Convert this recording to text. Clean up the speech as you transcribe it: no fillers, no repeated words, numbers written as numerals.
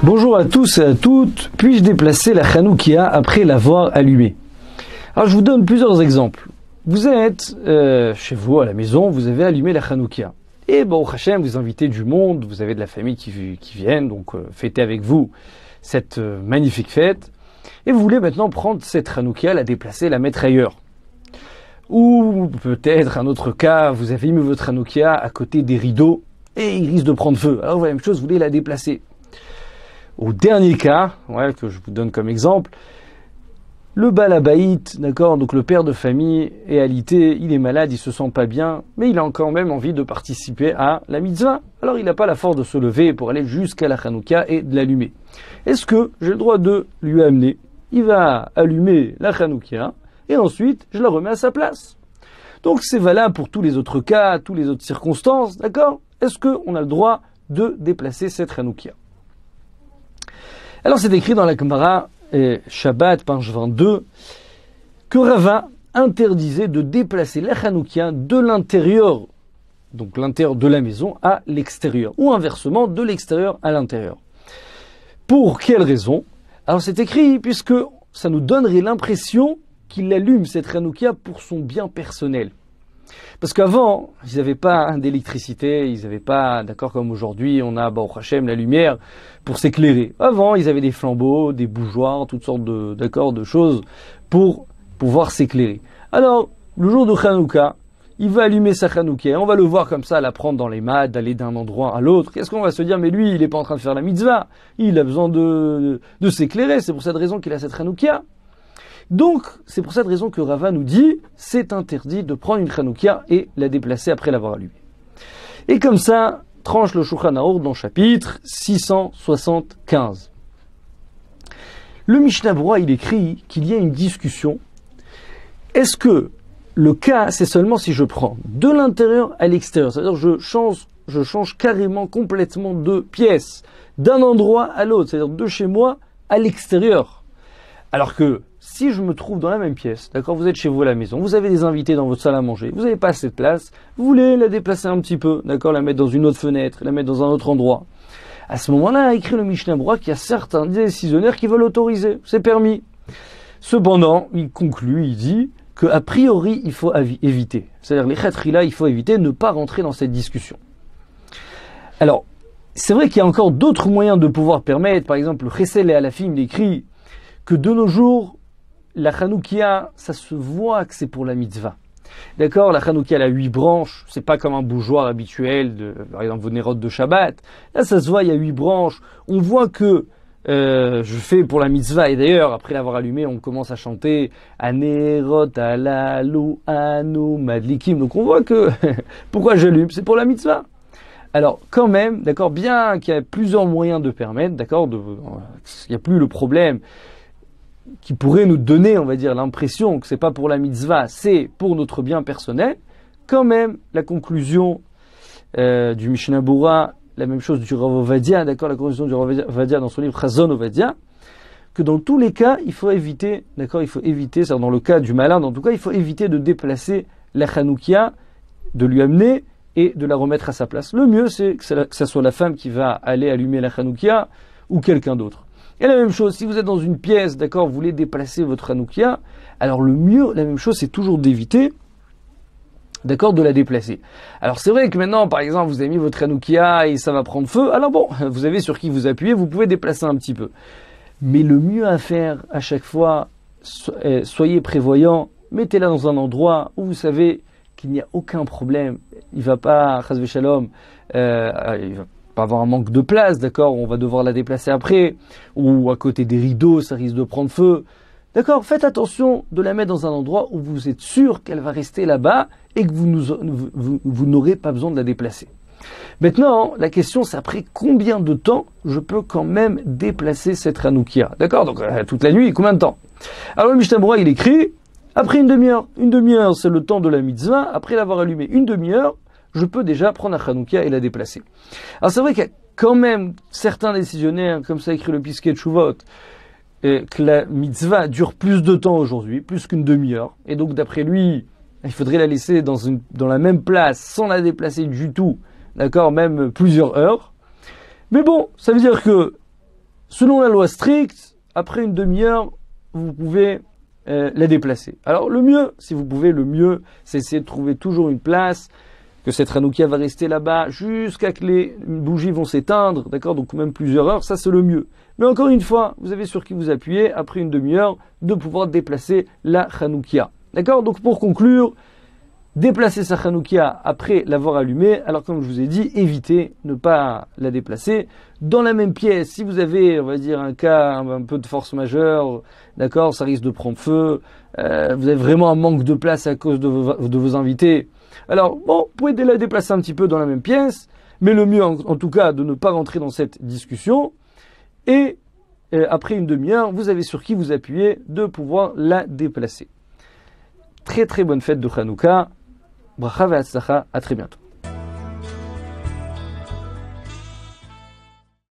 Bonjour à tous et à toutes. Puis-je déplacer la Hanoukia après l'avoir allumée? Alors je vous donne plusieurs exemples. Vous êtes chez vous à la maison, vous avez allumé la Hanoukia. Et bon, Hachem, vous invitez du monde, vous avez de la famille qui viennent, donc fêter avec vous cette magnifique fête. Et vous voulez maintenant prendre cette Hanoukia, la déplacer, la mettre ailleurs. Ou peut-être un autre cas, vous avez mis votre Hanoukia à côté des rideaux et il risque de prendre feu. Alors la même chose, vous voulez la déplacer. Au dernier cas, que je vous donne comme exemple, le balabaït, d'accord, donc le père de famille est alité, il est malade, il se sent pas bien, mais il a quand même envie de participer à la mitzvah. Alors il n'a pas la force de se lever pour aller jusqu'à la Hanoukia et de l'allumer. Est-ce que j'ai le droit de lui amener? Il va allumer la Hanoukia et ensuite je la remets à sa place. Donc c'est valable pour tous les autres cas, toutes les autres circonstances, d'accord? Est-ce qu'on a le droit de déplacer cette Hanoukia? Alors c'est écrit dans la Gemara, Shabbat, page 22, que Rava interdisait de déplacer la Hanoukia de l'intérieur, donc l'intérieur de la maison, à l'extérieur, ou inversement, de l'extérieur à l'intérieur. Pour quelle raison? Alors c'est écrit puisque ça nous donnerait l'impression qu'il allume cette Hanoukia pour son bien personnel. Parce qu'avant, ils n'avaient pas d'électricité, ils n'avaient pas, d'accord, comme aujourd'hui, on a, Baruch Hashem, la lumière pour s'éclairer. Avant, ils avaient des flambeaux, des bougeoirs, toutes sortes de choses pour pouvoir s'éclairer. Alors, le jour de Hanouka, il va allumer sa Hanouka, on va le voir comme ça, la prendre dans les mains, d'aller d'un endroit à l'autre. Qu'est-ce qu'on va se dire? Mais lui, il n'est pas en train de faire la mitzvah, il a besoin de s'éclairer, c'est pour cette raison qu'il a cette Hanouka. Donc, c'est pour cette raison que Rava nous dit, c'est interdit de prendre une Hanoukia et la déplacer après l'avoir allumée. Et comme ça, tranche le Shulchan Arour dans chapitre 675. Le Mishnah Berurah, il écrit qu'il y a une discussion. Est-ce que le cas, c'est seulement si je prends de l'intérieur à l'extérieur? C'est-à-dire je change carrément, complètement de pièce, d'un endroit à l'autre, c'est-à-dire de chez moi à l'extérieur. Alors que si je me trouve dans la même pièce, d'accord, vous êtes chez vous à la maison, vous avez des invités dans votre salle à manger, vous n'avez pas assez de place, vous voulez la déplacer un petit peu, d'accord, la mettre dans une autre fenêtre, la mettre dans un autre endroit. À ce moment-là, a écrit le Mishnah Berurah qu'il y a certains décisionnaires qui veulent autoriser, c'est permis. Cependant, il conclut, il dit qu'a priori, il faut éviter. C'est-à-dire, les khatrila, il faut éviter, ne pas rentrer dans cette discussion. Alors, c'est vrai qu'il y a encore d'autres moyens de pouvoir permettre, par exemple, le Chesel et Alafim, il écrit que de nos jours, la Hanoukia, ça se voit que c'est pour la mitzvah. D'accord, la Hanoukia, elle a 8 branches, c'est pas comme un bougeoir habituel, par exemple vos nérotes de Shabbat. Là, ça se voit, il y a 8 branches. On voit que je fais pour la mitzvah, et d'ailleurs, après l'avoir allumé, on commence à chanter Anerot, Alalu, Anu, Madlikim. Donc on voit que, pourquoi j'allume? C'est pour la mitzvah. Alors, quand même, d'accord, bien qu'il y ait plusieurs moyens de permettre, d'accord, il n'y a plus le problème qui pourrait nous donner, on va dire, l'impression que c'est pas pour la mitzvah, c'est pour notre bien personnel. Quand même, la conclusion du Mishnah Berurah, la même chose du Rav Ovadia, d'accord, la conclusion du Rav Ovadia dans son livre Chazon Ovadia, que dans tous les cas, il faut éviter, d'accord, il faut éviter, c'est dans le cas du malade, en tout cas, il faut éviter de déplacer la Hanoukia, de lui amener et de la remettre à sa place. Le mieux, c'est que ça soit la femme qui va aller allumer la Hanoukia ou quelqu'un d'autre. Et la même chose, si vous êtes dans une pièce, d'accord, vous voulez déplacer votre Hanoukia, alors le mieux, la même chose, c'est toujours d'éviter, d'accord, de la déplacer. Alors c'est vrai que maintenant, par exemple, vous avez mis votre Hanoukia et ça va prendre feu, alors bon, vous avez sur qui vous appuyez, vous pouvez déplacer un petit peu. Mais le mieux à faire à chaque fois, soyez prévoyant, mettez-la dans un endroit où vous savez qu'il n'y a aucun problème, il va pas, chas v'shalom, il va pas avoir un manque de place, d'accord, on va devoir la déplacer après, ou à côté des rideaux, ça risque de prendre feu. D'accord, faites attention de la mettre dans un endroit où vous êtes sûr qu'elle va rester là-bas et que vous n'aurez pas besoin de la déplacer. Maintenant, la question c'est après combien de temps je peux quand même déplacer cette Hanoukia. D'accord, donc toute la nuit, combien de temps? Alors le Mishnah Berurah, il écrit, après une demi-heure. Une demi-heure, c'est le temps de la mitzvah. Après l'avoir allumé une demi-heure, je peux déjà prendre la Hanoukia et la déplacer. Alors c'est vrai qu'il y a quand même certains décisionnaires, comme ça écrit le Piskei Teshuvot, que la mitzvah dure plus de temps aujourd'hui, plus qu'une demi-heure. Et donc d'après lui, il faudrait la laisser dans la même place, sans la déplacer du tout, d'accord, même plusieurs heures. Mais bon, ça veut dire que Selon la loi stricte, après une demi-heure, vous pouvez la déplacer. Alors le mieux, si vous pouvez, le mieux, c'est essayer de trouver toujours une place, que cette Hanoukia va rester là-bas jusqu'à que les bougies vont s'éteindre, d'accord? Donc même plusieurs heures, ça c'est le mieux. Mais encore une fois, vous avez sur qui vous appuyez, après une demi-heure, de pouvoir déplacer la Hanoukia. D'accord? Donc pour conclure, déplacer sa Hanoukia après l'avoir allumée, alors comme je vous ai dit, évitez ne pas la déplacer. Dans la même pièce, si vous avez, on va dire, un cas un peu de force majeure, d'accord, ça risque de prendre feu, vous avez vraiment un manque de place à cause de vos invités, alors bon, vous pouvez la déplacer un petit peu dans la même pièce, mais le mieux en tout cas de ne pas rentrer dans cette discussion, et après une demi-heure, vous avez sur qui vous appuyez de pouvoir la déplacer. Très très bonne fête de Hanouka. Bracha ve'atzlacha, à très bientôt.